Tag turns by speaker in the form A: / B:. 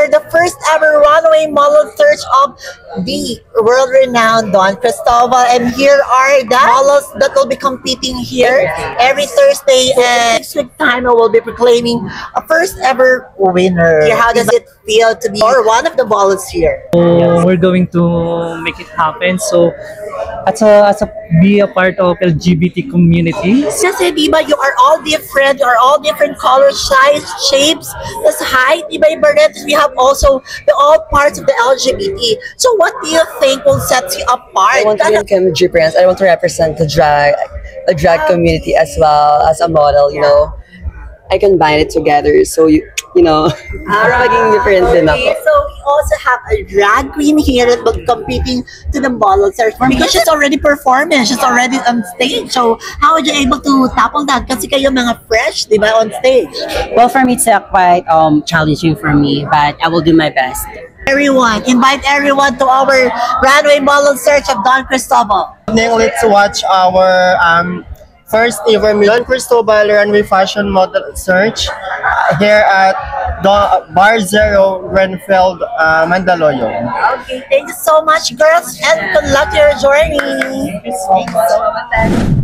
A: for the first ever runway model search of the world-renowned Don Cristobal. And here are the models that will be competing here every Thursday. And next week time, I will be proclaiming a first ever winner. How does it feel to be one of the models here?
B: So we're going to make it happen. So be a part of LGBT community.
A: Kasi diba, you are all different, you are all different colors, size, shapes, tas height, diba, Barnett? We have also the all parts of the LGBT. So what do you think will set you apart?
C: I want to be in Chemistry Prince. I want to represent the drag community as well as a model, you know. I combine it together, so you know, para maging different din ako.
A: So we also have a drag queen here that will be competing to the model search because she's already performing, she's already on stage. So how are you able to tackle that? Kasi kayo mga fresh, di ba, on stage?
D: Well, for me, it's quite challenging for me, but I will do my best.
A: Invite everyone to our runway model search of Don Cristobal.
E: Let's watch our first ever Don Cristobal runway fashion model search here at Bar Zero, Renfeld, Mandaluyong.
A: Okay, thank you so much, girls, and good luck to your journey. Thank you so much.